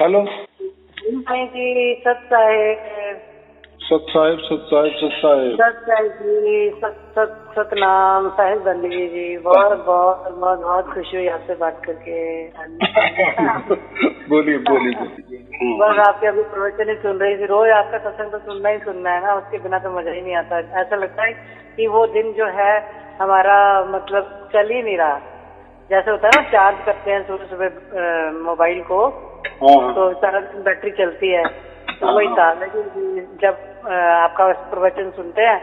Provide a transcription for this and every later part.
Hello नहीं जी, सत साहेब सत साहेब सत साहेब सत साहेब सत साहेब जी, सतनाम साहिब बंदगी जी। बहुत बहुत बहुत बहुत खुशी हुई आपसे बात करके। बोलिए बोलिए बोलिए। बस आपके अभी प्रवचन ही सुन रही थी। रोज आपका सत्संग तो सुनना ही सुनना है ना, उसके बिना तो मजा ही नहीं आता। ऐसा लगता है कि वो दिन जो है हमारा मतलब चल ही नहीं रहा। जैसे होता है ना, चार्ज करते हैं सुबह सुबह मोबाइल को, तो सारा दिन बैटरी चलती है। तो वही था कि जब आपका प्रवचन सुनते हैं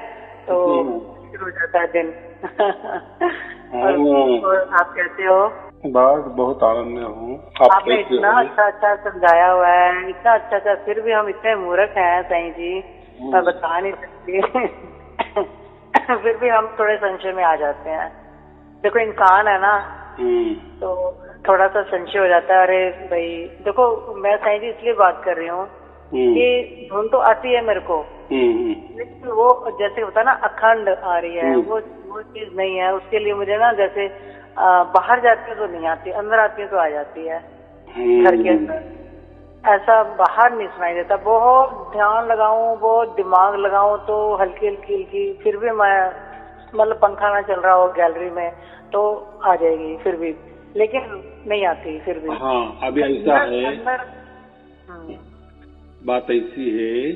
तो शुरू हो जाता है दिन। और आप कैसे हो? बस बहुत आनंद में हूँ। आपने इतना अच्छा अच्छा समझाया हुआ है, इतना अच्छा अच्छा। फिर भी हम इतने मूर्ख हैं साईं जी, मैं बता नहीं सकती। फिर भी हम थोड़े संशय में आ जाते हैं। देखो इंसान है ना, तो थोड़ा सा संशय हो जाता है। अरे भाई देखो, मैं साईं जी इसलिए बात कर रही हूँ कि धुन तो आती है मेरे को, लेकिन वो जैसे होता है ना अखंड आ रही है, वो चीज नहीं है। उसके लिए मुझे ना जैसे बाहर जाती है तो नहीं आती, अंदर आती है तो आ जाती है घर के अंदर। ऐसा बाहर नहीं सुनाई देता। बहुत ध्यान लगाऊं, बहुत दिमाग लगाऊं तो हल्की हल्की हल्की, फिर भी मैं मतलब पंखा ना चल रहा हो गैलरी में तो आ जाएगी फिर भी, लेकिन नहीं आती फिर भी। हाँ अभी ऐसा है, बात ऐसी है।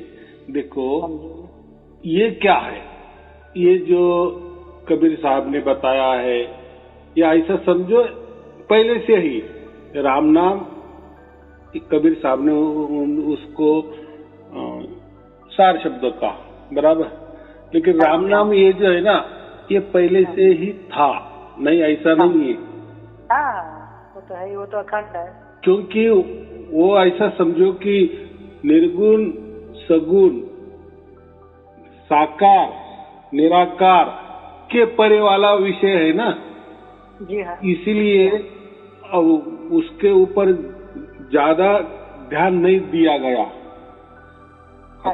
देखो ये क्या है, ये जो कबीर साहब ने बताया है, या ऐसा समझो पहले से ही राम नाम कबीर साहब ने उसको सार शब्द का बराबर, लेकिन राम नाम ये जो है ना, ये पहले से ही था, नहीं ऐसा नहीं है। वो तो है, वो तो अखंड है। क्योंकि वो ऐसा समझो कि निर्गुण सगुण साकार निराकार के परे वाला विषय है ना। जी हाँ। इसीलिए उसके ऊपर ज्यादा ध्यान नहीं दिया गया।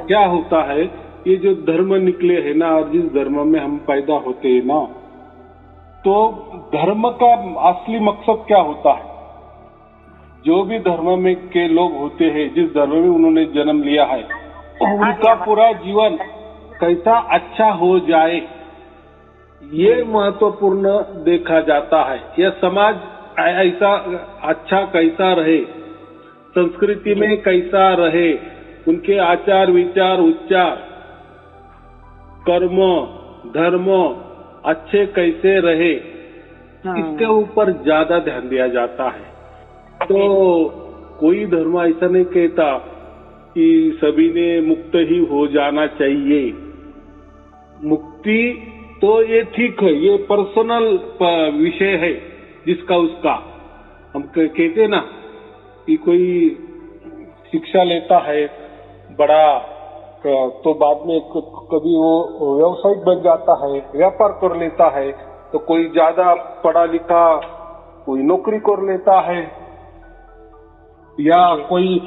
क्या होता है, ये जो धर्म निकले है ना, और जिस धर्म में हम पैदा होते हैं ना, तो धर्म का असली मकसद क्या होता है? जो भी धर्म में के लोग होते हैं, जिस धर्म में उन्होंने जन्म लिया है, उनका पूरा जीवन कैसा अच्छा हो जाए, ये महत्वपूर्ण देखा जाता है। यह समाज ऐसा अच्छा कैसा रहे, संस्कृति में कैसा रहे, उनके आचार विचार उच्चार कर्म धर्म अच्छे कैसे रहे, इसके ऊपर ज्यादा ध्यान दिया जाता है। तो कोई धर्म ऐसा नहीं कहता कि सभी ने मुक्त ही हो जाना चाहिए। मुक्ति तो ये ठीक है, ये पर्सनल विषय है जिसका उसका। हम कहते ना कि कोई शिक्षा लेता है बड़ा, तो बाद में कभी वो व्यवसायिक बन जाता है, व्यापार कर लेता है। तो कोई ज्यादा पढ़ा लिखा कोई नौकरी कर लेता है, या कोई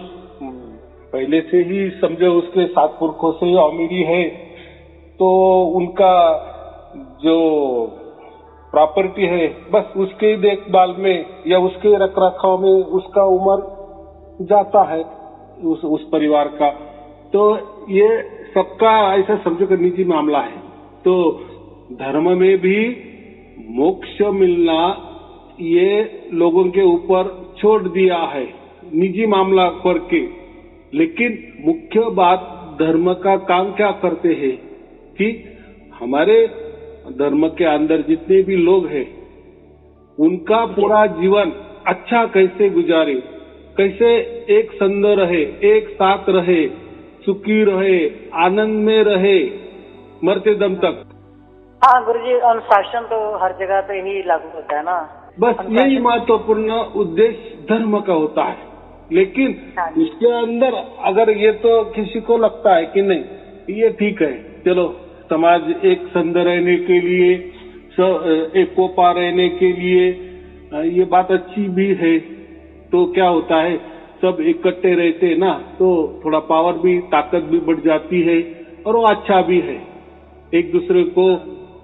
पहले से ही समझो उसके सात पुरखों से अमीरी है, तो उनका जो प्रॉपर्टी है बस उसके देखभाल में या उसके रख रखाव में उसका उम्र जाता है उस परिवार का। तो ये सबका ऐसा समझो कि निजी मामला है। तो धर्म में भी मोक्ष मिलना ये लोगों के ऊपर छोड़ दिया है, निजी मामला करके। लेकिन मुख्य बात धर्म का काम क्या करते हैं कि हमारे धर्म के अंदर जितने भी लोग हैं, उनका पूरा जीवन अच्छा कैसे गुजारे, कैसे एक संग रहे, एक साथ रहे, सुखी रहे, आनंद में रहे, मरते दम तक। हाँ गुरुजी, अनुशासन तो हर जगह पे ही लागू होता है ना। बस यही महत्वपूर्ण उद्देश्य धर्म का होता है। लेकिन इसके अंदर अगर ये तो किसी को लगता है कि नहीं ये ठीक है, चलो समाज एक संग रहने के लिए, एक कोपा रहने के लिए ये बात अच्छी भी है, तो क्या होता है सब इकट्ठे रहते हैं ना, तो थोड़ा पावर भी ताकत भी बढ़ जाती है और वो अच्छा भी है, एक दूसरे को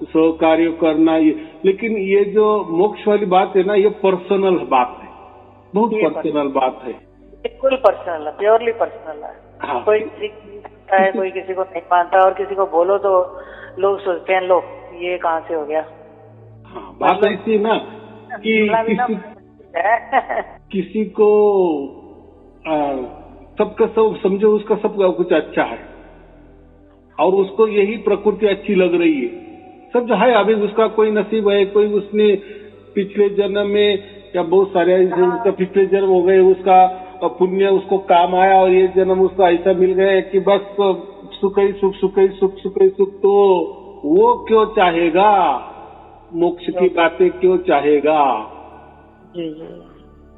सहकार्य करना। ये लेकिन ये जो मोक्ष वाली बात है ना, ये पर्सनल बात है, बहुत पर्सनल बात है। बिल्कुल पर्सनल है, प्योरली पर्सनल है। हाँ। कोई किसी को मानता है, कोई किसी को नहीं मानता, और किसी को बोलो तो लोग सोचते हैं लो ये कहाँ से हो गया। हाँ, बात ऐसी है ना कि किसी को सबका सब समझो, उसका सब कुछ अच्छा है और उसको यही प्रकृति अच्छी लग रही है, सब जो है अभी उसका कोई नसीब है, कोई उसने पिछले जन्म में या बहुत सारे ऐसे उसका पिछले जन्म हो गए, उसका पुण्य उसको काम आया और ये जन्म उसको ऐसा मिल गया कि बस सुख ही सुख, सुख ही सुख, सुख ही सुख, तो वो क्यों चाहेगा मोक्ष की बातें, क्यों चाहेगा?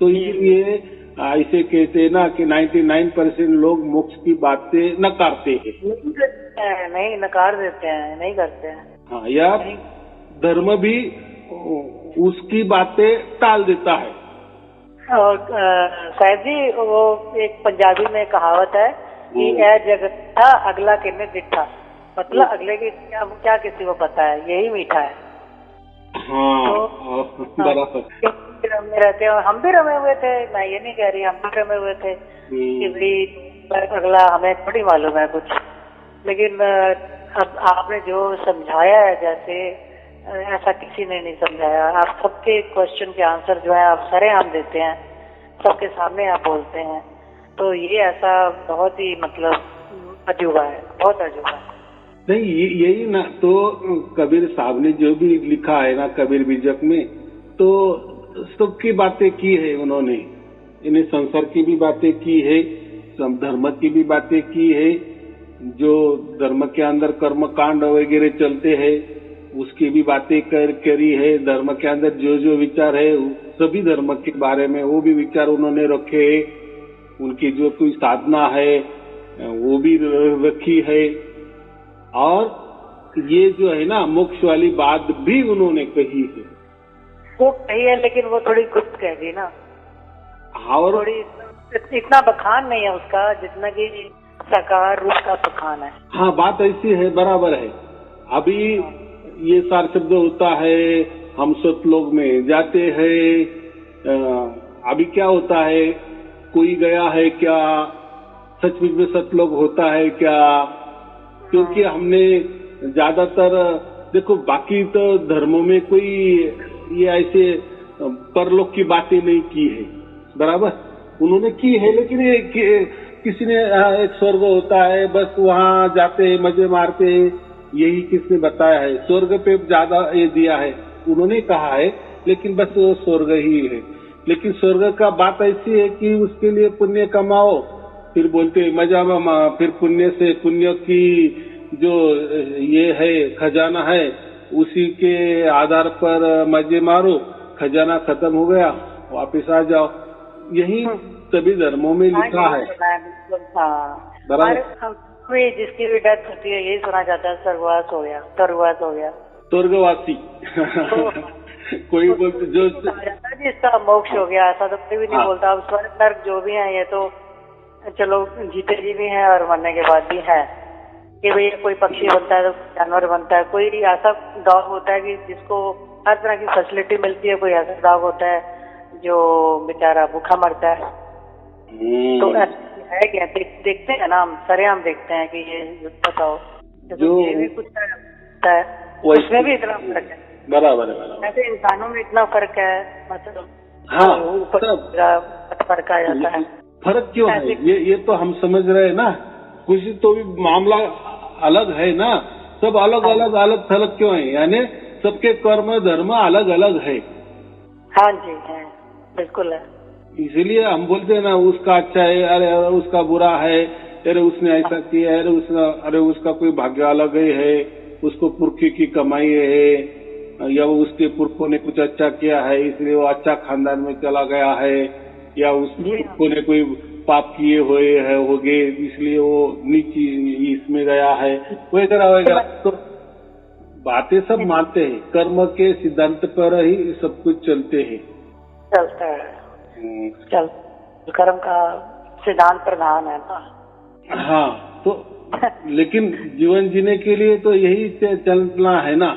तो इसलिए ऐसे कहते हैं ना कि 99% लोग मोक्ष की बातें नकारते हैं, नहीं नकार देते हैं, नहीं करते हैं। हाँ, या धर्म भी उसकी बातें टाल देता है। और साहब जी, वो एक पंजाबी में कहावत है कि ए जगता अगला किन्ने दिखा, मतलब अगले की क्या किसी को पता है, यही मीठा है। हाँ, तो बराबर रमे रहते हैं, हम भी रमे हुए थे, मैं ये नहीं कह रही, हम भी रमे हुए थे कि भाई अगला हमें थोड़ी मालूम है कुछ। लेकिन अब आपने जो समझाया है, जैसे ऐसा किसी ने नहीं समझाया। आप सबके क्वेश्चन के आंसर जो है आप सरेआम देते हैं, सबके सामने आप बोलते हैं, तो ये ऐसा बहुत ही मतलब अजूबा है, बहुत अजूबा है। नहीं, यही ना, तो कबीर साहब ने जो भी लिखा है ना कबीर बीजक में, तो सबकी बातें की है उन्होंने, इन्हें संसार की भी बातें की है, धर्म की भी बातें की है, जो धर्म के अंदर कर्म कांड वगैरह चलते हैं उसकी भी बातें करी है, धर्म के अंदर जो जो विचार है सभी धर्म के बारे में वो भी विचार उन्होंने रखे है, उनकी जो कोई साधना है वो भी रखी है, और ये जो है ना मोक्ष वाली बात भी उन्होंने कही है। वो कही है लेकिन वो थोड़ी गुप्त कह दी ना, और थोड़ी इतना बखान नहीं है उसका जितना कि साकार रूप का बखान है। हाँ, बात ऐसी है, बराबर है। अभी ये सार शब्द होता है, हम सतलोक में जाते हैं, अभी क्या होता है, कोई गया है क्या, सचमुच में सतलोक होता है क्या? क्योंकि हमने ज्यादातर देखो, बाकी तो धर्मों में कोई ये ऐसे परलोक की बातें नहीं की है, बराबर उन्होंने की है, लेकिन ये किसी ने एक स्वर्ग होता है, बस वहाँ जाते हैं, मजे मारते हैं, यही किसने बताया है? स्वर्ग पे ज्यादा ये दिया है, उन्होंने कहा है, लेकिन बस वो स्वर्ग ही है। लेकिन स्वर्ग का बात ऐसी है कि उसके लिए पुण्य कमाओ, फिर बोलते मजा में, फिर पुण्य से, पुण्य की जो ये है खजाना है, उसी के आधार पर मजे मारो, खजाना खत्म हो गया वापिस आ जाओ, यही सभी धर्मों में लिखा है। बराबर। जिसकी भी डेथ होती है यही सुना जाता है, स्वर्गवास हो गया, स्वर्गवास हो गया, स्वर्गवासी। कोई बोलते जो इसका मोक्ष हो गया, ऐसा तो कोई भी नहीं बोलता। अब स्वर्ग नर्क जो भी है ये तो चलो जीते जी भी है और मरने के बाद भी है, कि भाई कोई पक्षी बनता है तो जानवर बनता है, कोई ऐसा डॉग होता है कि जिसको हर तरह की फैसिलिटी मिलती है, कोई ऐसा डॉग होता है जो बेचारा भूखा मरता है। तो है क्या, देखते हैं ना हम, सरेआम देखते हैं कि ये बताओ जो ये भी कुछ होता है, उसमें भी इतना फर्क है। बराबर है, ऐसे इंसानों में इतना फर्क है, मतलब हाँ, फर्क आ जाता है। फर्क क्यों है ये तो हम समझ रहे हैं ना, कुछ तो भी मामला अलग है ना, सब अलग अलग अलग थलग क्यों है, यानी सबके कर्म धर्म अलग अलग है। हाँ जी, है, बिल्कुल है। इसलिए हम बोलते हैं ना, उसका अच्छा है, अरे उसका बुरा है, अरे उसने ऐसा किया है, अरे उसका कोई भाग्य अलग है, उसको पुरखी की कमाई है, या उसके पुरखों ने कुछ अच्छा किया है इसलिए वो अच्छा खानदान में चला गया है, या उस पुरखों ने कोई पाप किए हुए है होगे इसलिए वो नीचे इसमें गया है, वगैरह वगैरह। तो बातें सब मानते हैं, कर्म के सिद्धांत पर ही सब कुछ चलते हैं, चलता है, चल कर्म का सिद्धांत प्रधान है ना। हाँ, तो लेकिन जीवन जीने के लिए तो यही चलना है ना।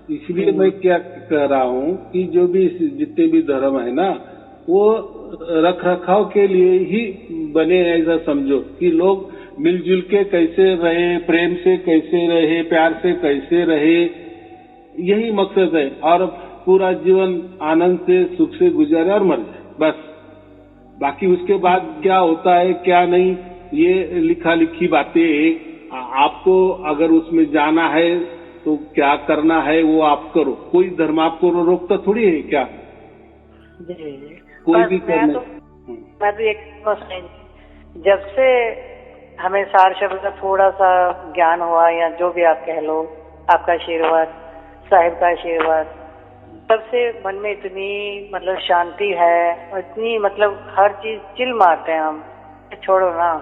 इसलिए मैं क्या कह रहा हूँ कि जो भी जितने भी धर्म है ना, वो रख रखाव के लिए ही बने, ऐसा समझो कि लोग मिलजुल के कैसे रहे, प्रेम से कैसे रहे, प्यार से कैसे रहे, यही मकसद है। और पूरा जीवन आनंद से सुख से गुजारे और मर जाए, बस। बाकी उसके बाद क्या होता है क्या नहीं, ये लिखा लिखी बातें। आपको अगर उसमें जाना है तो क्या करना है वो आप करो, कोई धर्म आपको रोकता थोड़ी है क्या? जी कोई भी करना। मैं तो एक जब से हमें सार शब्द का थोड़ा सा ज्ञान हुआ, या जो भी आप कह लो, आपका आशीर्वाद, साहिब का आशीर्वाद, तब से मन में इतनी मतलब शांति है, और इतनी मतलब हर चीज चिल मारते हैं हम, छोड़ो ना,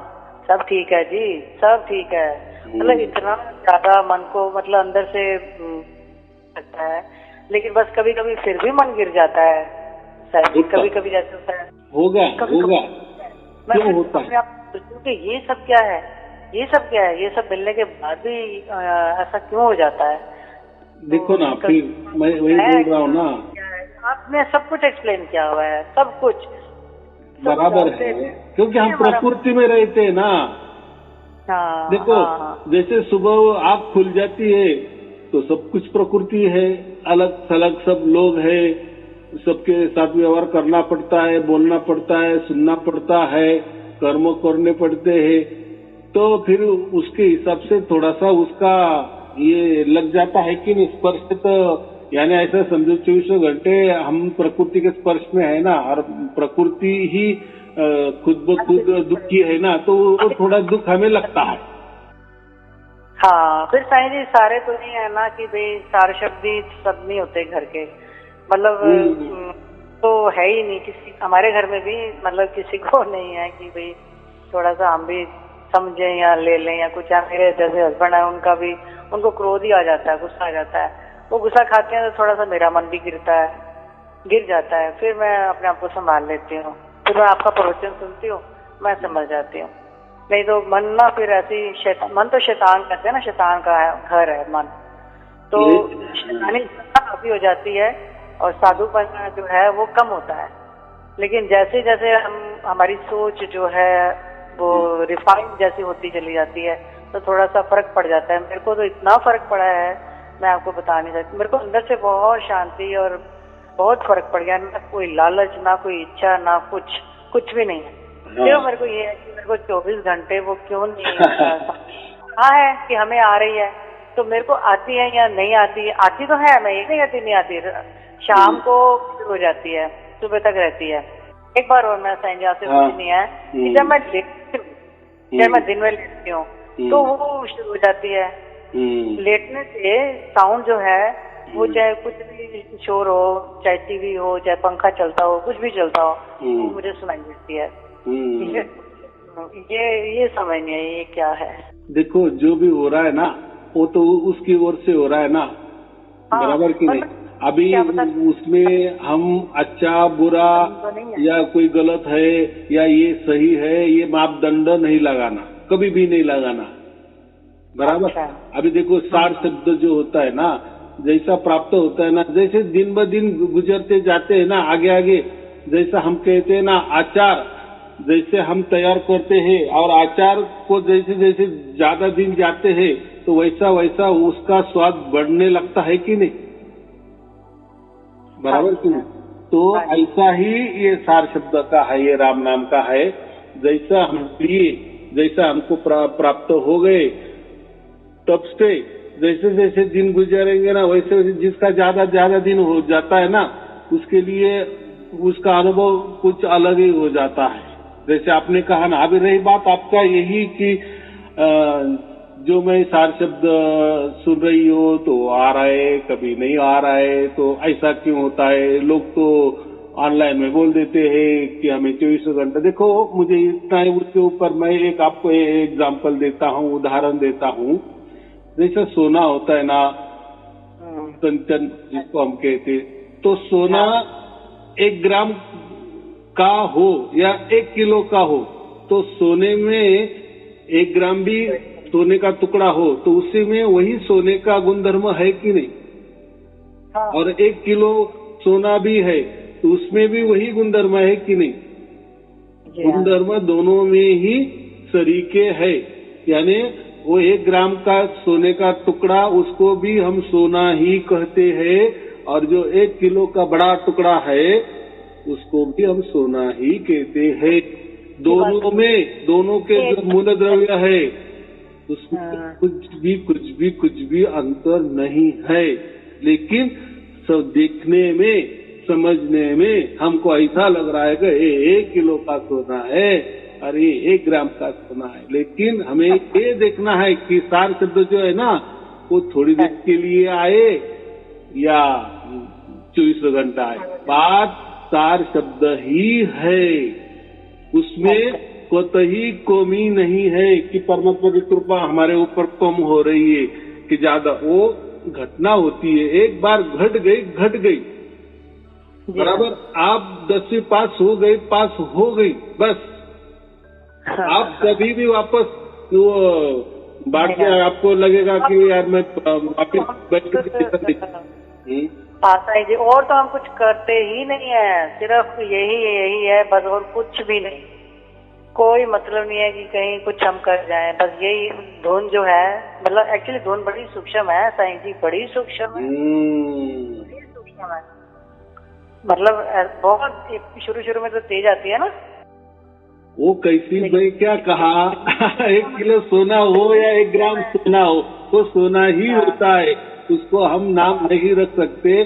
सब ठीक है जी, सब ठीक है। मतलब इतना ज्यादा मन को मतलब अंदर से लगता है। लेकिन बस कभी कभी फिर भी मन गिर जाता है, कभी कभी जैसे होता है होगा होगा। मैं अपने आप सोचूं कि ये सब क्या है, ये सब क्या है, ये सब मिलने के बाद भी ऐसा क्यों हो जाता है? देखो ना, फिर मैं वही बोल रहा हूँ ना, आपने सब कुछ एक्सप्लेन किया हुआ है, सब कुछ बराबर है, क्योंकि हम प्रकृति में रहते हैं ना। देखो, जैसे सुबह आँख खुल जाती है तो सब कुछ प्रकृति है, अलग थलग सब लोग है, सबके साथ व्यवहार करना पड़ता है, बोलना पड़ता है, सुनना पड़ता है, कर्म करने पड़ते हैं। तो फिर उसके हिसाब से थोड़ा सा उसका ये लग जाता है कि नहीं, स्पर्श। तो यानी ऐसा समझो 24 घंटे हम प्रकृति के स्पर्श में है ना, और प्रकृति ही खुद ब खुद दुखी है ना, तो वो थोड़ा दुख हमें लगता है। हाँ, फिर साईं जी सारे तो नहीं है ना कि भाई सारे शब्द ही सब नहीं होते घर के, मतलब तो है ही नहीं किसी, हमारे घर में भी मतलब किसी को नहीं है कि भाई थोड़ा सा हम भी समझें या ले लें या कुछ। मेरे जैसे हस्बैंड है, उनका भी, उनको क्रोध ही आ जाता है, गुस्सा आ जाता है। वो गुस्सा खाते हैं तो थोड़ा सा मेरा मन भी गिर जाता है। फिर मैं अपने आप को संभाल लेती हूँ, फिर मैं आपका प्रवचन सुनती हूँ, मैं समझ जाती हूँ। नहीं तो मन ना फिर ऐसी मन तो शैतान कहते हैं ना, शैतान का घर है मन, तो शैतानी काफी हो जाती है और साधुपन जो है वो कम होता है। लेकिन जैसे जैसे हमारी सोच जो है वो रिफाइन जैसी होती चली जाती है तो थोड़ा सा फर्क पड़ जाता है। मेरे को तो इतना फर्क पड़ा है, मैं आपको बता नहीं सकती। मेरे को अंदर से बहुत शांति और बहुत फर्क पड़ गया। ना कोई लालच, ना कोई इच्छा, ना कुछ भी नहीं है। तो मेरे को ये है कि मेरे को 24 घंटे वो क्यों नहीं हाँ है कि हमें आ रही है तो मेरे को आती है या नहीं आती है, आती तो है, मैं ये नहीं कहती नहीं आती, शाम को हो जाती है, सुबह तक रहती है। एक बार और मैं साईं जी आपसे पूछनी है कि जब मैं दिन में लेटती हूँ तो वो शुरू हो जाती है। लेटने से साउंड जो है वो चाहे कुछ भी शोर हो, चाहे टीवी हो, चाहे पंखा चलता हो, कुछ भी चलता हो, वो मुझे सुनाई देती है। ये समझ नहीं है ये क्या है। देखो, जो भी हो रहा है ना वो तो उसकी ओर से हो रहा है ना, बराबर की नहीं। अभी उसमें हम अच्छा बुरा या कोई गलत है या ये सही है, ये मापदंड नहीं लगाना, कभी भी नहीं लगाना, बराबर। अभी देखो, सार शब्द जो होता है ना, जैसा प्राप्त होता है ना, जैसे दिन ब दिन गुजरते जाते हैं ना, आगे आगे, जैसा हम कहते हैं ना आचार, जैसे हम तैयार करते हैं और आचार को जैसे जैसे ज्यादा दिन जाते हैं तो वैसा वैसा उसका स्वाद बढ़ने लगता है कि नहीं, बराबर की नहीं। तो ऐसा ही ये सार शब्द का है, ये राम नाम का है। जैसा हम लिए, जैसा हमको प्राप्त हो गए, तब से जैसे जैसे दिन गुजरेंगे ना, वैसे वैसे जिसका ज्यादा दिन हो जाता है ना, उसके लिए उसका अनुभव कुछ अलग ही हो जाता है। जैसे आपने कहा ना, अभी रही बात आपका यही कि जो मैं सार शब्द सुन रही हो तो आ रहा है, कभी नहीं आ रहा है, तो ऐसा क्यों होता है? लोग तो ऑनलाइन में बोल देते हैं कि हमें 24 घंटे। देखो, मुझे इतना है, उसके ऊपर मैं एक आपको एग्जाम्पल देता हूँ, उदाहरण देता हूँ। जैसे सोना होता है ना, कंचन जिसको हम कहते, तो सोना 1 ग्राम का हो या 1 किलो का हो, तो सोने में 1 ग्राम भी सोने का टुकड़ा हो तो उसी में वही सोने का गुणधर्म है कि नहीं? और 1 किलो सोना भी है तो उसमें भी वही गुणधर्म है कि नहीं? जी हाँ। गुणधर्म दोनों में ही सरीके है, यानी वो 1 ग्राम का सोने का टुकड़ा उसको भी हम सोना ही कहते हैं, और जो 1 किलो का बड़ा टुकड़ा है उसको भी हम सोना ही कहते हैं। दोनों के जो मूल द्रव्य है उसमें कुछ भी अंतर नहीं है, लेकिन सब देखने में समझने में हमको ऐसा लग रहा है कि 1 किलो का सोना है और ये 1 ग्राम का सोना है। लेकिन हमें ये देखना है कि सार शब्द जो है ना वो थोड़ी देर के लिए आए या 24 घंटा आए, बात सार शब्द ही है। उसमें कोई कमी नहीं है कि परमात्मा की कृपा हमारे ऊपर कम हो रही है कि ज्यादा, वो घटना होती है, एक बार घट गई बराबर। आप 10वीं पास हो गई बस। आप कभी भी वापस वो बात में आपको लगेगा कि यार मैं वापस बैठ आता है जी। और तो हम कुछ करते ही नहीं है, सिर्फ यही है बस, और कुछ भी नहीं। कोई मतलब नहीं है कि कहीं कुछ हम कर जाएं, बस यही धुन जो है, मतलब एक्चुअली धुन बड़ी सूक्ष्म है साईं जी, बड़ी सूक्ष्म है। मतलब बहुत शुरू में तो तेज आती है ना। वो कैसी, मैं क्या कहा 1 किलो सोना हो या 1 ग्राम सोना हो, वो सोना ही होता है, उसको हम नाम नहीं रख सकते।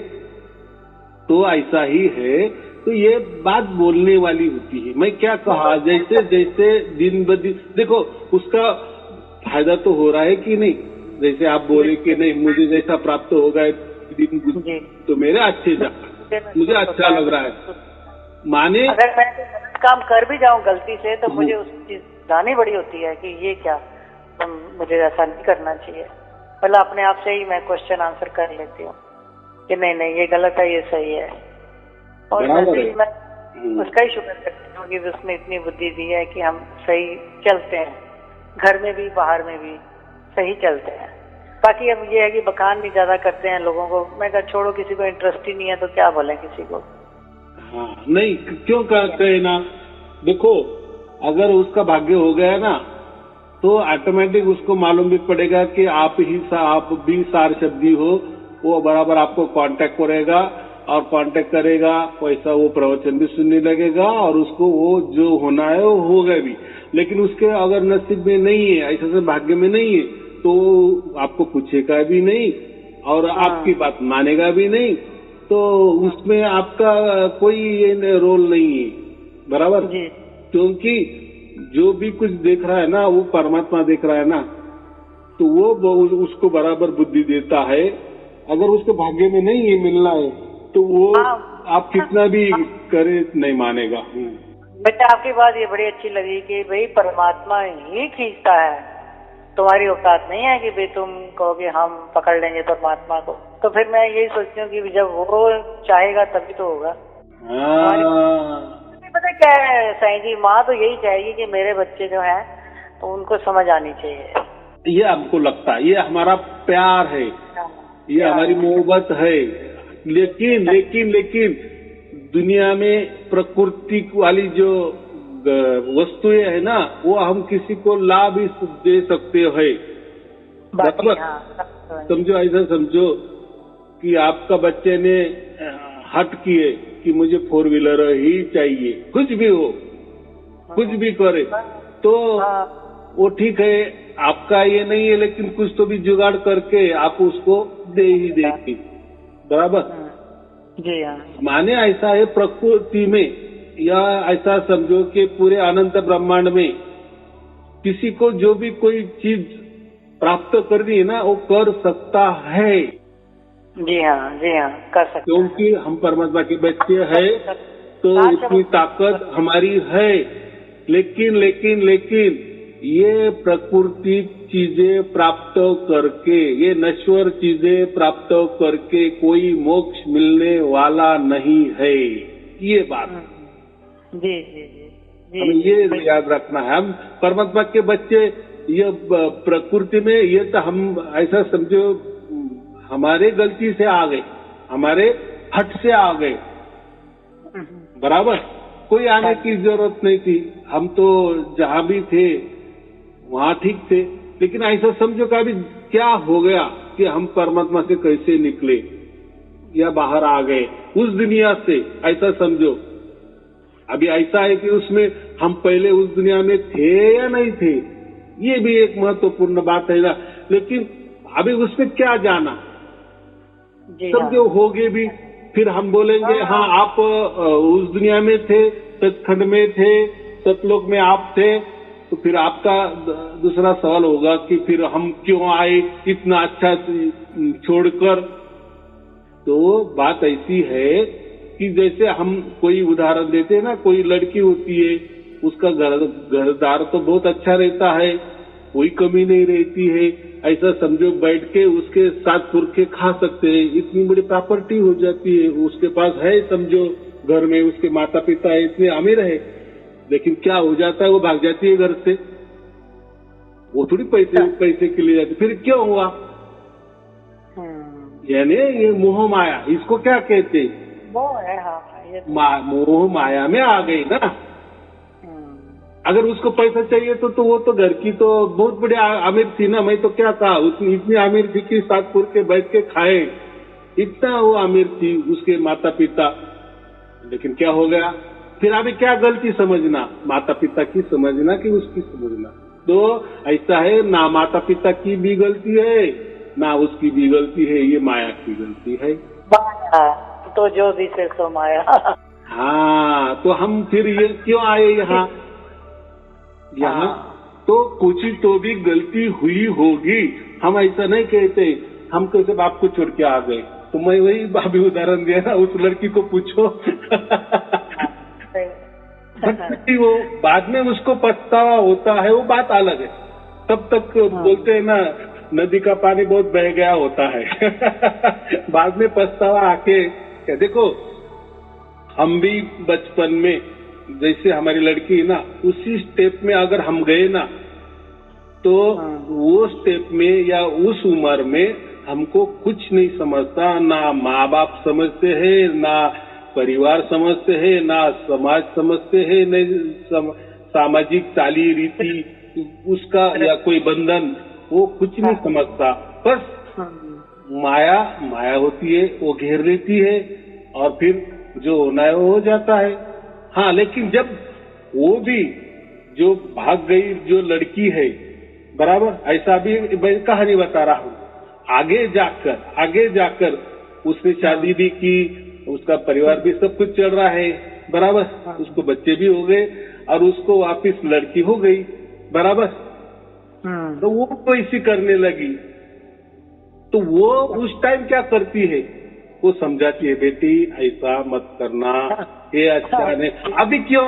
तो ऐसा ही है, तो ये बात बोलने वाली होती है। मैं क्या कहा, जैसे जैसे दिन ब दिन देखो उसका फायदा तो हो रहा है कि नहीं। जैसे आप बोले कि नहीं मुझे जैसा प्राप्त हो गए दिन तो मेरे अच्छे जा, मुझे अच्छा लग रहा है। माने अगर मैं गलत काम कर भी जाऊं गलती से तो मुझे उसकी जानी बड़ी होती है कि ये क्या, तो मुझे ऐसा नहीं करना चाहिए। मतलब अपने आप से ही मैं क्वेश्चन आंसर कर लेती हूँ कि नहीं ये गलत है, ये सही है। और वैसे ही मैं उसका ही शुक्र करती हूँ कि उसने इतनी बुद्धि दी है कि हम सही चलते हैं, घर में भी बाहर में भी सही चलते हैं। बाकी अब ये है कि बखान भी ज्यादा करते हैं लोगों को। मैं कहा छोड़ो, किसी को इंटरेस्ट ही नहीं है तो क्या बोले किसी को। हाँ नहीं, क्यों कहे ना। देखो अगर उसका भाग्य हो गया ना तो ऑटोमेटिक उसको मालूम भी पड़ेगा कि आप भी सार शब्दी हो। वो बराबर आपको कांटेक्ट करेगा, और कांटेक्ट करेगा वैसा वो प्रवचन भी सुनने लगेगा, और उसको वो जो होना है वो होगा भी। लेकिन उसके अगर नसीब में नहीं है, ऐसा से भाग्य में नहीं है, तो आपको पूछेगा भी नहीं और आपकी बात मानेगा भी नहीं, तो उसमें आपका कोई रोल नहीं है बराबर। क्योंकि जो भी कुछ देख रहा है ना वो परमात्मा देख रहा है ना, तो वो उसको बराबर बुद्धि देता है। अगर उसके भाग्य में नहीं है मिलना है तो वो आप कितना भी करे नहीं मानेगा। बेटा आपकी बात ये बड़ी अच्छी लगी कि भाई परमात्मा ही खींचता है, तुम्हारी औकात नहीं है कि भाई तुम कहोगे हम पकड़ लेंगे परमात्मा को। तो फिर मैं यही सोचती हूँ कि जब वो चाहेगा तभी तो होगा। पता क्या है साईं जी, माँ तो यही चाहेगी कि मेरे बच्चे जो हैं तो उनको समझ आनी चाहिए। ये हमको लगता है, ये हमारा प्यार है, ये हमारी मोहब्बत है। लेकिन दुनिया में प्रकृति वाली जो वस्तुएं है ना वो हम किसी को लाभ ही दे सकते हैं बराबर। समझो, ऐसा समझो कि आपका बच्चे ने हट किए कि मुझे 4 व्हीलर ही चाहिए, कुछ भी हो, कुछ भी करे तो वो ठीक है, आपका ये नहीं है, लेकिन कुछ तो भी जुगाड़ करके आप उसको दे ही देंगे बराबर। जी हाँ। माने ऐसा है प्रकृति में, या ऐसा समझो कि पूरे अनंत ब्रह्मांड में किसी को जो भी कोई चीज प्राप्त करनी है ना वो कर सकता है। जी हाँ कर सकते। क्योंकि हम परमात्मा के बच्चे हैं तो इतनी ताकत हमारी है। लेकिन ये प्रकृति चीजें प्राप्त करके, ये नश्वर चीजें प्राप्त करके कोई मोक्ष मिलने वाला नहीं है, ये बात। जी हमें ये याद रखना है। हम परमात्मा के बच्चे, ये प्रकृति में ये तो हम ऐसा समझो हमारे गलती से आ गए, हमारे हट से आ गए, बराबर। कोई आने की जरूरत नहीं थी, हम तो जहां भी थे वहां ठीक थे। लेकिन ऐसा समझो कि अभी क्या हो गया कि हम परमात्मा से कैसे निकले या बाहर आ गए उस दुनिया से, ऐसा समझो। अभी ऐसा है कि उसमें हम पहले उस दुनिया में थे या नहीं थे, ये भी एक महत्वपूर्ण बात है ना। लेकिन अभी उसमें क्या जाना, समझो होगे भी, फिर हम बोलेंगे हाँ आप उस दुनिया में थे, सतखंड में थे, सतलोक में आप थे, तो फिर आपका दूसरा सवाल होगा कि फिर हम क्यों आए इतना अच्छा छोड़कर। तो बात ऐसी है कि जैसे हम कोई उदाहरण देते हैं ना, कोई लड़की होती है, उसका घरदार तो बहुत अच्छा रहता है, कोई कमी नहीं रहती है, ऐसा समझो बैठ के उसके साथ पुरखे खा सकते हैं, इतनी बड़ी प्रॉपर्टी हो जाती है उसके पास है, समझो घर में उसके माता पिता है, इतने अमीर है। लेकिन क्या हो जाता है, वो भाग जाती है घर से, वो थोड़ी पैसे के लिए जाती। फिर क्यों हुआ? यानी ये मोह माया, इसको क्या कहते हैं? मोह माया में आ गई ना। अगर उसको पैसा चाहिए तो वो तो घर की तो बहुत बड़ी अमीर थी ना, मैं तो क्या कहा, इतनी अमीर थी कि साथ पुर के बैठ के खाए, इतना वो अमीर थी उसके माता पिता। लेकिन क्या हो गया फिर? अभी क्या गलती समझना, माता पिता की समझना कि उसकी समझना? तो ऐसा है ना, माता पिता की भी गलती है ना उसकी भी गलती है, ये माया की गलती है। तो जो भी से सो माया। हाँ, तो हम फिर ये क्यों आए यहाँ? तो कुछ तो भी गलती हुई होगी, हम ऐसा नहीं कहते। हम कैसे बाप को छोड़ के आ गए, तो मैं वही अभी उदाहरण दिया ना, उस लड़की को पूछो। वो बाद में उसको पछतावा होता है, वो बात अलग है। तब तक बोलते हैं ना, नदी का पानी बहुत बह गया होता है। बाद में पछतावा आके, देखो हम भी बचपन में जैसे हमारी लड़की है ना, उसी स्टेप में अगर हम गए ना, तो वो स्टेप में या उस उम्र में हमको कुछ नहीं समझता, ना माँ बाप समझते हैं, ना परिवार समझते हैं, ना समाज समझते हैं, नहीं सामाजिक चाली रीति उसका या कोई बंधन, वो कुछ नहीं समझता। बस माया होती है, वो घेर लेती है और फिर जो होना है वो हो जाता है। हाँ, लेकिन जब वो भी जो भाग गई जो लड़की है, बराबर, ऐसा भी मैं कहानी बता रहा हूँ, आगे जाकर उसने शादी भी की, उसका परिवार भी सब कुछ चल रहा है, बराबर, उसको बच्चे भी हो गए और उसको वापिस लड़की हो गई, बराबर। तो वो ऐसी करने लगी, तो वो उस टाइम क्या करती है, वो समझाती है, बेटी ऐसा मत करना, ये अच्छा नहीं। अभी क्यों?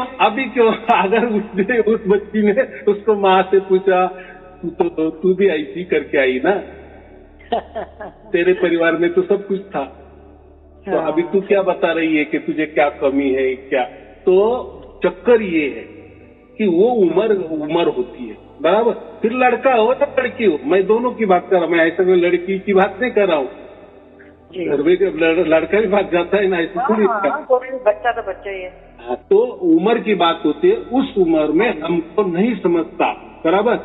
अगर उस बच्ची ने उसको माँ से पूछा, तू भी ऐसी करके आई ना, तेरे परिवार में तो सब कुछ था, तो अभी तू क्या बता रही है कि तुझे क्या कमी है क्या? तो चक्कर ये है कि वो उम्र होती है, बराबर। फिर लड़का हो या लड़की हो, मैं दोनों की बात कर रहा हूँ, मैं ऐसा में लड़की की बात नहीं कर रहा हूँ। घर में लड़का भी भाग जाता है ना, ऐसा थोड़ी। बच्चा तो बच्चा ही है। तो उम्र की बात होती है, उस उम्र में हमको नहीं समझता, बराबर।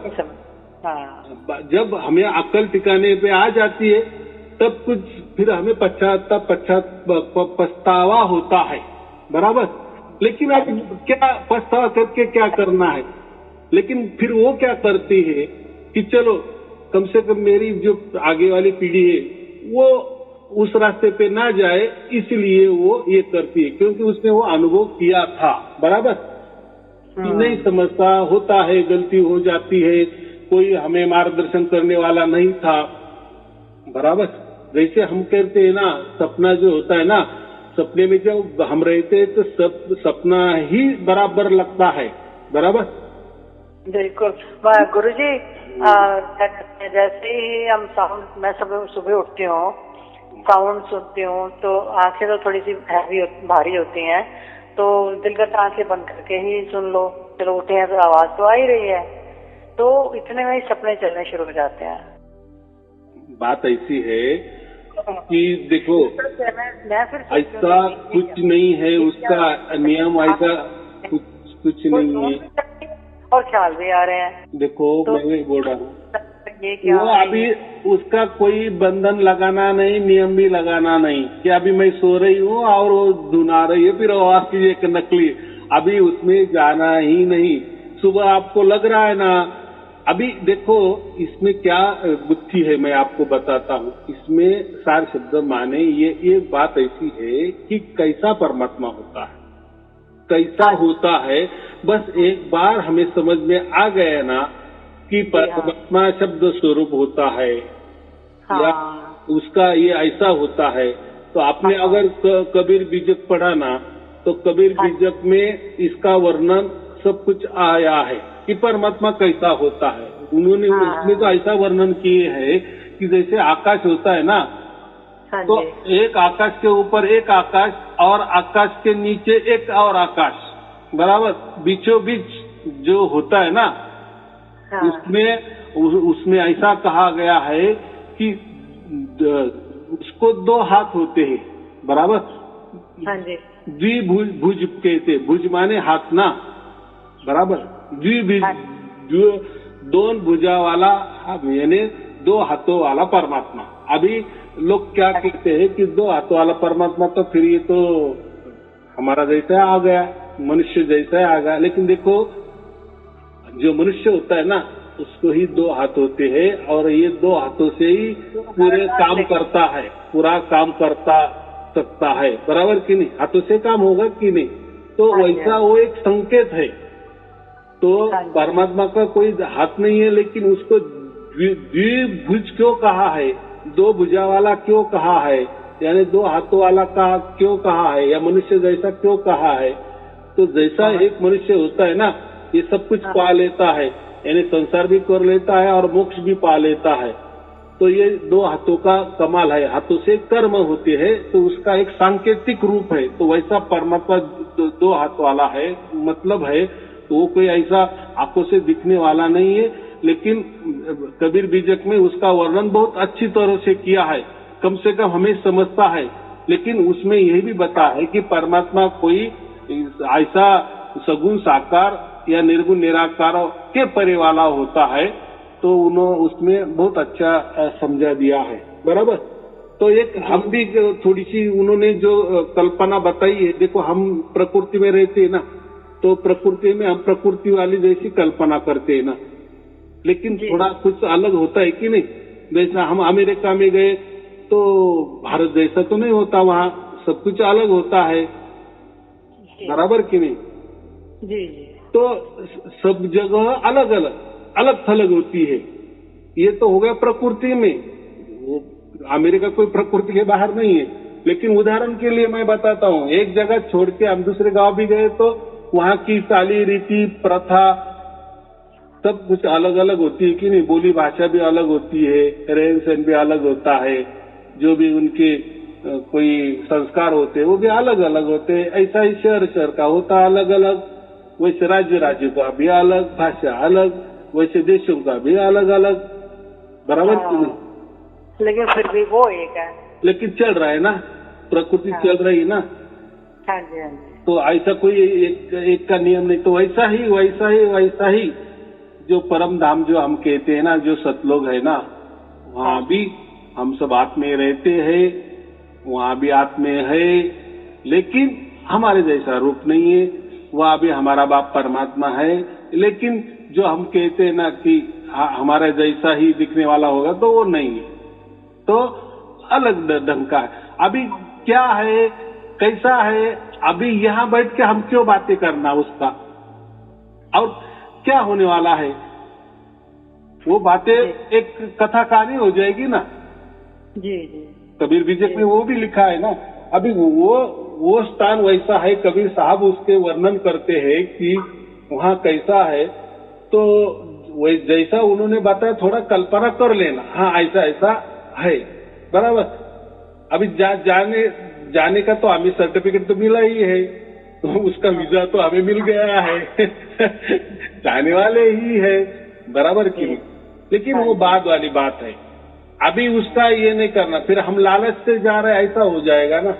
जब हमें अक्ल ठिकाने पे आ जाती है, तब कुछ फिर हमें पछतावा होता है, बराबर। लेकिन अब क्या पछतावा करके क्या करना है? लेकिन फिर वो क्या करती है कि चलो कम से कम मेरी जो आगे वाली पीढ़ी है वो उस रास्ते पे ना जाए, इसलिए वो ये करती है, क्योंकि उसने वो अनुभव किया था, बराबर। नहीं समझता, होता है, गलती हो जाती है, कोई हमें मार्गदर्शन करने वाला नहीं था, बराबर। जैसे हम कहते हैं ना, सपना जो होता है ना, सपने में जब हम रहते हैं तो सब सपना ही बराबर लगता है, बराबर। बिल्कुल गुरुजी, जैसे ही हम साउंड, मैं सुबह उठती हूँ, साउंड सुनती हूँ, तो आंखें तो थोड़ी सी भारी होती हैं, तो दिल करता आंखें बंद करके ही सुन लो, चलो उठे हैं तो आवाज तो आ ही रही है, तो इतने में ही सपने चलने शुरू हो जाते हैं। बात ऐसी है, कि देखो मैं फिर ऐसा कुछ नहीं है, उसका नियम ऐसा कुछ नहीं है। और ख्याल भी आ रहे हैं। देखो तो मैं बोल रहा हूँ, ये क्या वो है? अभी उसका कोई बंधन लगाना नहीं, नियम भी लगाना नहीं कि अभी मैं सो रही हूँ और वो धुना रही है, फिर आवाज की एक नकली, अभी उसमें जाना ही नहीं। सुबह आपको लग रहा है ना, अभी देखो इसमें क्या बुद्धि है, मैं आपको बताता हूँ। इसमें सार शब्द माने ये बात ऐसी है कि कैसा परमात्मा होता है, कैसा होता है, बस एक बार हमें समझ में आ गया ना कि परमात्मा शब्द स्वरूप होता है, या उसका ये ऐसा होता है। तो आपने अगर कबीर बीजक पढ़ा ना, तो कबीर बीजक में इसका वर्णन सब कुछ आया है कि परमात्मा कैसा होता है। उन्होंने उसमें तो ऐसा वर्णन किए है कि जैसे आकाश होता है ना, तो एक आकाश के ऊपर एक आकाश और आकाश के नीचे एक और आकाश, बराबर बीचों बीच जो होता है ना, उसमें ऐसा कहा गया है कि उसको 2 हाथ होते हैं, बराबर। द्विभुज भुज कहते, भुज माने हाथ ना, बराबर। द्विभुज 2 भुजा वाला, यानी 2 हाथों वाला परमात्मा। अभी लोग क्या कहते हैं कि 2 हाथों वाला परमात्मा, तो फिर ये तो हमारा जैसा आ गया, मनुष्य जैसा आ गया। लेकिन देखो जो मनुष्य होता है ना, उसको ही 2 हाथ होते हैं और ये 2 हाथों से ही पूरे काम करता है, पूरा काम करता सकता है, बराबर कि नहीं? हाथों से काम होगा कि नहीं? तो वैसा वो एक संकेत है। तो परमात्मा का कोई हाथ नहीं है, लेकिन उसको द्विभुज क्यों कहा है, 2 भुजा वाला क्यों कहा है, यानी 2 हाथों वाला का क्यों कहा है, या मनुष्य जैसा क्यों कहा है? तो जैसा एक मनुष्य होता है ना, ये सब कुछ पा लेता है, यानी संसार भी कर लेता है और मोक्ष भी पा लेता है। तो ये 2 हाथों का कमाल है, हाथों से कर्म होते हैं, तो उसका एक सांकेतिक रूप है। तो वैसा परमात्मा 2 हाथ वाला है, मतलब है। तो वो कोई ऐसा आंखों से दिखने वाला नहीं है, लेकिन कबीर बीजक में उसका वर्णन बहुत अच्छी तरह से किया है, कम से कम हमें समझता है। लेकिन उसमें यही भी बता है कि परमात्मा कोई ऐसा सगुण साकार या निर्गुण निराकार के परे वाला होता है। तो उन्होंने उसमें बहुत अच्छा समझा दिया है, बराबर। तो एक हम भी थोड़ी सी उन्होंने जो कल्पना बताई है, देखो हम प्रकृति में रहते हैं ना, तो प्रकृति में हम प्रकृति वाली जैसी कल्पना करते हैं ना, लेकिन थोड़ा कुछ अलग होता है कि नहीं? जैसा हम अमेरिका में गए तो भारत जैसा तो नहीं होता, वहाँ सब कुछ अलग होता है, बराबर कि नहीं? जी। तो सब जगह अलग अलग थलग होती है। ये तो हो गया प्रकृति में, वो अमेरिका कोई प्रकृति के बाहर नहीं है। लेकिन उदाहरण के लिए मैं बताता हूँ, एक जगह छोड़ के हम दूसरे गांव भी गए तो वहाँ की चाली रीति प्रथा सब कुछ अलग अलग होती है कि नहीं? बोली भाषा भी अलग होती है, रहन सहन भी अलग होता है, जो भी उनके कोई संस्कार होते हैं वो भी अलग अलग होते हैं। ऐसा ही शहर का होता है अलग अलग, वैसे राज्य का भी अलग, भाषा अलग, वैसे देशों का भी अलग अलग, बराबर कि नहीं? लेकिन फिर भी वो एक है, लेकिन चल रहा है ना, प्रकृति चल रही है ना। हाँ जी। तो ऐसा कोई एक का नियम नहीं। तो वैसा ही जो परम धाम जो हम कहते हैं ना, जो सतलोक है ना, वहाँ भी हम सब आत्मे रहते हैं, वहाँ भी आत्मे है, लेकिन हमारे जैसा रूप नहीं है। वहाँ भी हमारा बाप परमात्मा है, लेकिन जो हम कहते हैं ना कि हमारे जैसा ही दिखने वाला होगा, तो वो नहीं है, तो अलग ढंग का है। अभी क्या है, कैसा है, अभी यहाँ बैठ के हम क्यों बातें करना उसका, और क्या होने वाला है, वो बातें एक कथा कहानी हो जाएगी ना। जी। कबीर बीजक में वो भी लिखा है ना। अभी वो स्थान वैसा है, कबीर साहब उसके वर्णन करते हैं कि वहाँ कैसा है, तो वही जैसा उन्होंने बताया थोड़ा कल्पना कर लेना, हाँ ऐसा है, बराबर। अभी जाने का तो हमें सर्टिफिकेट तो मिला ही है, तो उसका वीजा तो हमें मिल गया है जाने वाले ही है, बराबर की नहीं? लेकिन वो बाद वाली बात है। अभी उसका ये नहीं करना, फिर हम लालच से जा रहे हैं, ऐसा हो जाएगा ना।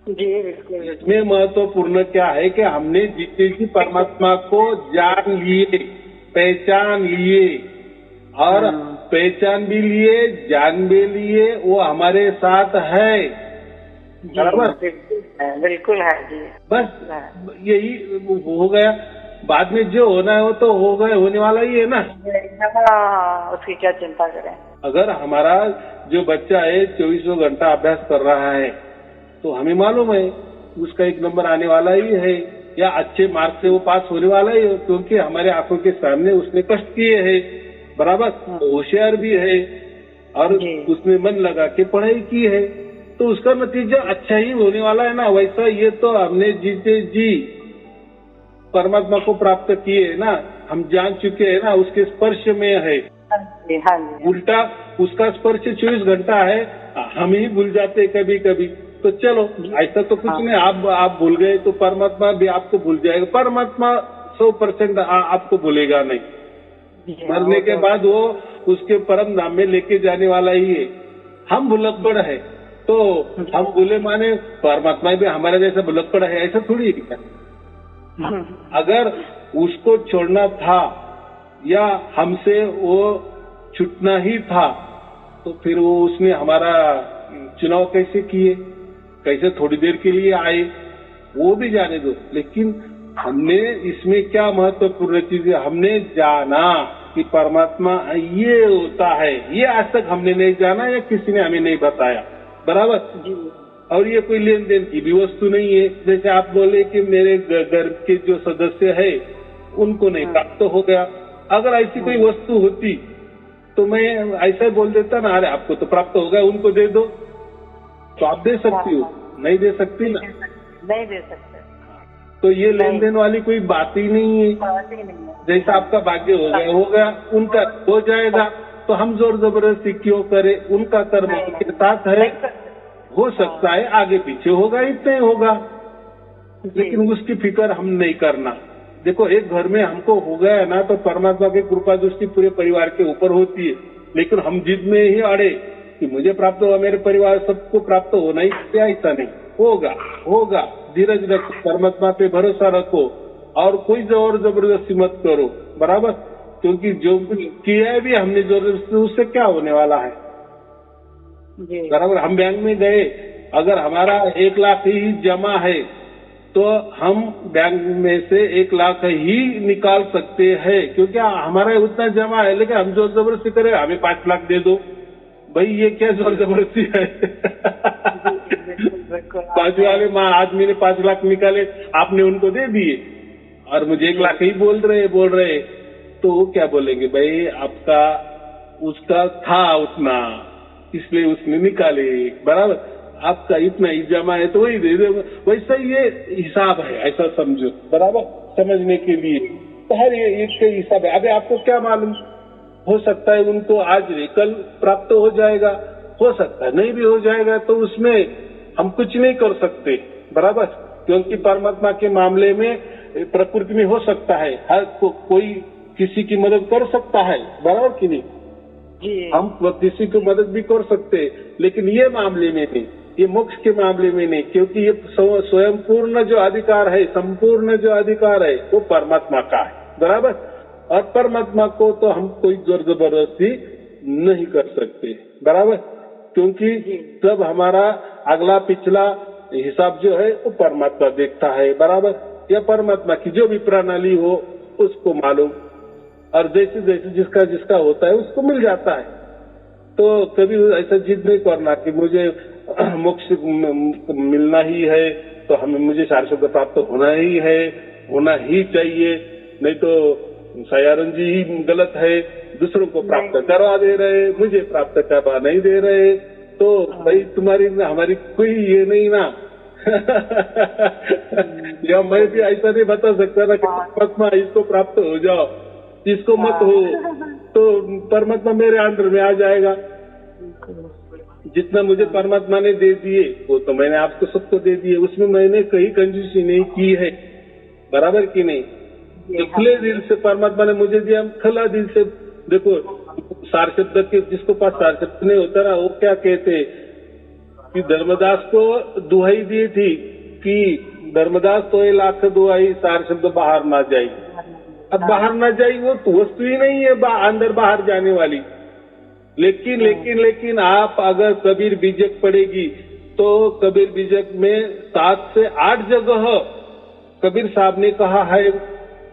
जी बिल्कुल। इसमें महत्वपूर्ण क्या है कि हमने जितने जी परमात्मा को जान लिए, पहचान लिए, और पहचान भी लिए, जान भी लिए, वो हमारे साथ है, बराबर। बिल्कुल है जी। बस यही हो गया। बाद में जो होना है वो तो हो गए, होने वाला ही है ना। उसकी क्या चिंता करें। अगर हमारा जो बच्चा है 24 घंटा अभ्यास कर रहा है तो हमें मालूम है उसका 1 नंबर आने वाला ही है, या अच्छे मार्क्स से वो पास होने वाला ही है, क्योंकि हमारे आंखों के सामने उसने कष्ट किए हैं, बराबर। होशियार भी है और उसने मन लगा के पढ़ाई की है, तो उसका नतीजा अच्छा ही होने वाला है ना। वैसा ये तो हमने जीते जी परमात्मा को प्राप्त किए है ना, हम जान चुके हैं ना, उसके स्पर्श में है। उल्टा उसका स्पर्श 24 घंटा है, हम ही भूल जाते कभी कभी। तो चलो ऐसा तो कुछ नहीं, आप भूल गए तो परमात्मा भी आपको भूल जाएगा। परमात्मा 100% आपको भूलेगा नहीं, मरने के बाद वो उसके परम धाम में लेके जाने वाला ही है। हम भुलक्कड़ है तो हम भूले माने परमात्मा भी हमारा जैसा भुलक्कड़ है, ऐसा थोड़ी है। अगर उसको छोड़ना था या हमसे वो छूटना ही था तो फिर वो उसने हमारा चुनाव कैसे किए, कैसे थोड़ी देर के लिए आए, वो भी जाने दो। लेकिन हमने इसमें क्या महत्वपूर्ण चीज है, हमने जाना कि परमात्मा ये होता है। ये आज तक हमने नहीं जाना या किसी ने हमें नहीं बताया, बराबर। और ये कोई लेन देन की भी वस्तु नहीं है। जैसे आप बोले कि मेरे घर के जो सदस्य है उनको नहीं प्राप्त हो गया, अगर ऐसी कोई वस्तु होती तो मैं ऐसा ही बोल देता ना, अरे आपको तो प्राप्त हो गया, उनको दे दो। तो आप दे सकती हो, नहीं दे सकती ना, नहीं दे सकते। तो ये लेन देन वाली कोई बात ही नहीं है। जैसा आपका भाग्य हो गया, उनका हो जाएगा। तो हम जोर जबरदस्ती क्यों करें, उनका कर्म उनके साथ है, हो सकता है आगे पीछे होगा, इतना ही होगा, लेकिन उसकी फिक्र हम नहीं करना। देखो एक घर में हमको हो गया ना तो परमात्मा की कृपा दृष्टि पूरे परिवार के ऊपर होती है, लेकिन हम जिद में ही अड़े कि मुझे प्राप्त हुआ, मेरे परिवार सबको प्राप्त होना ही, ऐसा नहीं होगा। होगा, धीरज रखो, परमात्मा पे भरोसा रखो और कोई जोर जबरदस्ती मत करो, बराबर। क्योंकि जो कुछ किया है भी हमने जोर जबरदस्ती, उससे क्या होने वाला है, बराबर। हम बैंक में गए, अगर हमारा 1 लाख ही जमा है तो हम बैंक में से 1 लाख ही निकाल सकते हैं, क्योंकि हमारा उतना जमा है। लेकिन हम जोर जबरदस्ती करें हमें 5 लाख दे दो, भाई ये क्या जोर जबरदस्ती है। 5 वाले आदमी ने 5 लाख निकाले, आपने उनको दे दिए और मुझे 1 लाख ही बोल रहे, तो वो क्या बोलेंगे, भाई आपका उसका था उतना इसलिए उसने निकाले, बराबर। आपका इतना ही जमा है तो वही दे दे। वैसा ये हिसाब है, ऐसा समझो, बराबर, समझने के लिए। तो हर एक के हिसाब है। अभी आपको क्या मालूम, हो सकता है उनको आज नहीं कल प्राप्त हो जाएगा, हो सकता है नहीं भी हो जाएगा, तो उसमें हम कुछ नहीं कर सकते, बराबर। क्योंकि परमात्मा के मामले में प्रकृति में हो सकता है, हर कोई किसी की मदद कर सकता है, बराबर कि नहीं। हम किसी को मदद भी कर सकते, लेकिन ये मामले में नहीं, ये मोक्ष के मामले में नहीं, क्योंकि ये स्वयं पूर्ण जो अधिकार है, संपूर्ण जो अधिकार है वो परमात्मा का है, बराबर। और परमात्मा को तो हम कोई जोर जबरदस्ती नहीं कर सकते, बराबर। क्योंकि सब हमारा अगला पिछला हिसाब जो है वो परमात्मा देखता है, बराबर। या परमात्मा की जो भी प्रणाली हो उसको मालूम, और जैसे जैसे जिसका जिसका होता है उसको मिल जाता है। तो कभी ऐसा जिद नहीं करना कि मुझे मोक्ष मिलना ही है तो मुझे शाश्वत प्राप्त होना ही चाहिए, नहीं तो सयारन जी ही गलत है, दूसरों को प्राप्त करवा दे रहे, मुझे प्राप्त करवा नहीं दे रहे। तो भाई तुम्हारी हमारी कोई ये नहीं ना। या मैं भी ऐसा नहीं बता सकता ना कि परमात्मा इसको प्राप्त हो जाओ, इसको मत हो, तो परमात्मा मेरे अंदर में आ जाएगा। जितना मुझे परमात्मा ने दे दिए वो तो मैंने आपको सबको दे दिए, उसमें मैंने कहीं कंजूसी नहीं की है, बराबर कि नहीं। खुले दिल से परमात्मा ने मुझे दिया, खुला दिल से। देखो सार शब्द के जिसको पास सार शब्द नहीं होता ना, वो क्या कहते कि धर्मदास को दुहाई दी थी कि धर्मदास तो ये लाख दुहाई सार शब्द बाहर ना जाए। अब बाहर ना जाए वो तो वस्तु ही नहीं है अंदर बाहर जाने वाली। लेकिन आप अगर कबीर बीजक पढ़ेगी तो कबीर बीजक में 7 से 8 जगह कबीर साहब ने कहा है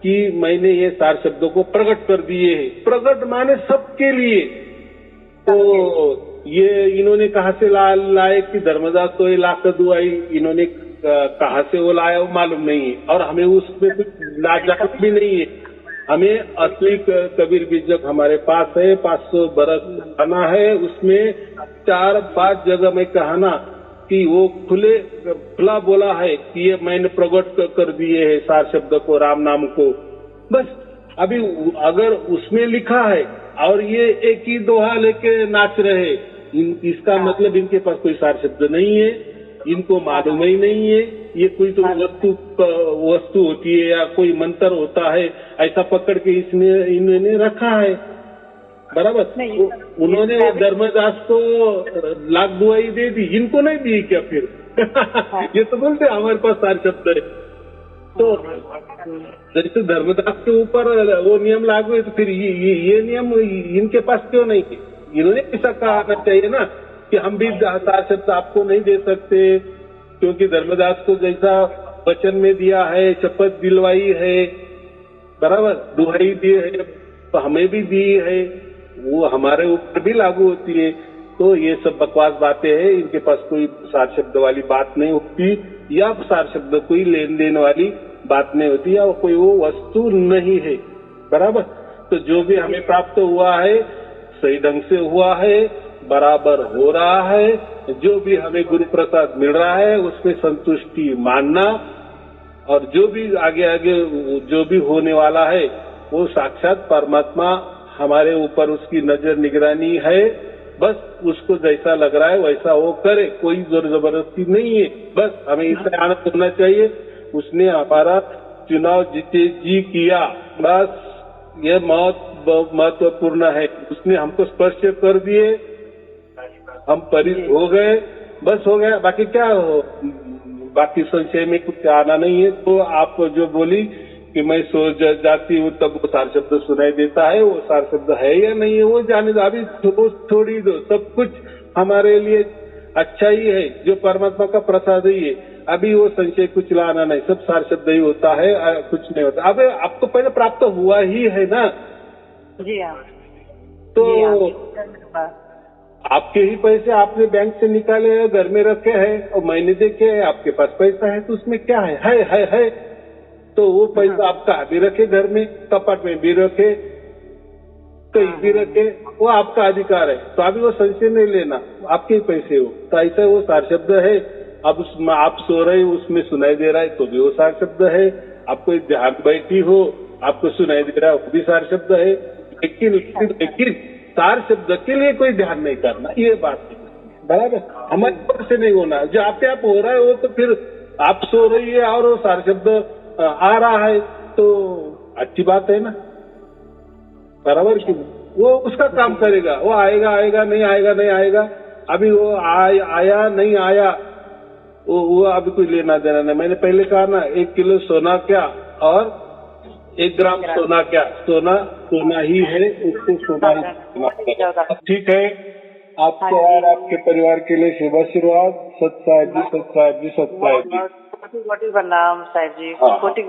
कि मैंने ये सार शब्दों को प्रकट कर दिए हैं। प्रकट माने सबके लिए। तो ये इन्होंने कहा से लाए कि धर्मदास तो ये लाख दुआई, इन्होंने कहा से वो लाया वो मालूम नहीं है, और हमें उसमें कुछ लाजवाब भी नहीं है। हमें असली कबीर बीजक हमारे पास है, 500 बरस आना है, उसमें 4-5 जगह में कहना कि वो खुला बोला है कि ये मैंने प्रकट कर दिए है सार शब्द को, राम नाम को। बस अभी अगर उसमें लिखा है और ये एक ही दोहा लेके नाच रहे, इसका मतलब इनके पास कोई सार शब्द नहीं है, इनको मालूम ही नहीं है। ये कोई तो वस्तु होती है या कोई मंत्र होता है, ऐसा पकड़ के इन्होंने रखा है। बराबर। उन्होंने धर्मदास को लाख दुआई दे दी, इनको नहीं दी क्या फिर? ये तो बोलते हमारे पास सार शब्द है। तो जैसे धर्मदास के ऊपर वो नियम लागू है, तो फिर ये नियम इनके पास क्यों नहीं है? इन्होंने ऐसा कहना चाहिए ना कि हम भी सार शब्द आपको नहीं दे सकते, क्योंकि धर्मदास को जैसा वचन में दिया है, शपथ दिलवाई है, बराबर, दुहाई दी है, तो हमें भी दी है, वो हमारे ऊपर भी लागू होती है। तो ये सब बकवास बातें हैं, इनके पास कोई सार शब्द वाली बात नहीं होती, या सार शब्द कोई लेन देन वाली बात नहीं होती, या कोई वो वस्तु नहीं है। बराबर। तो जो भी हमें प्राप्त हुआ है सही ढंग से हुआ है, बराबर हो रहा है। जो भी हमें गुरु प्रसाद मिल रहा है उसमें संतुष्टि मानना, और जो भी आगे जो भी होने वाला है वो साक्षात परमात्मा हमारे ऊपर उसकी नजर निगरानी है। बस उसको जैसा लग रहा है वैसा वो करे, कोई जोर जबरदस्ती नहीं है। बस हमें इससे आनंद होना चाहिए। उसने हमारा चुनाव जी किया, बस ये बहुत महत्वपूर्ण है। उसने हमको स्पर्श कर दिए, हम परित हो गए, बस हो गया। बाकी क्या हो, बाकी संशय में कुछ आना नहीं है। तो आप जो बोली कि मैं सो जाती हूँ तब वो सार शब्द सुनाई देता है, वो सार शब्द है या नहीं है वो जाने दो, अभी छोड़ी दो। सब कुछ हमारे लिए अच्छा ही है, जो परमात्मा का प्रसाद ही है। अभी वो संशय कुछ लाना नहीं, सब सार शब्द ही होता है, कुछ नहीं होता। अब आपको पहले प्राप्त हुआ ही है ना। जी हाँ। तो आपके ही पैसे आपने बैंक से निकाले हैं, घर में रखे हैं, और मैंने देखे हैं आपके पास पैसा है, तो उसमें क्या है। तो वो पैसा आपका भी रखे, घर में कपाट में भी रखे, कहीं भी रखे, वो आपका अधिकार है। तो अभी वो संशय नहीं लेना, आपके ही पैसे हो। तो ऐसा वो सार शब्द है। अब उसमें आप सो रहे हो, उसमें सुनाई दे रहा है तो भी वो सार शब्द है। आपको ध्यान बैठी हो, आपको सुनाई दे रहा है वो भी सार शब्द है। लेकिन सार शब्द के लिए कोई ध्यान नहीं करना, ये बात है। बराबर। हमारे ऊपर से नहीं होना, जो आपके आप हो रहा है वो तो फिर आप सो रही है और वो सार शब्द आ रहा है तो अच्छी बात है ना। बराबर की वो उसका काम करेगा, वो आएगा नहीं आएगा। अभी वो आया नहीं आया, वो अभी कोई लेना देना नहीं। मैंने पहले कहा ना, 1 किलो सोना क्या और 1 ग्राम सोना क्या, सोना ही है, उसको सोना ही। ठीक है, आपको और आपके परिवार के लिए शुभ आशीर्वाद। सत साहिब जी। कोटि प्रणाम साहिब जी, कोटि।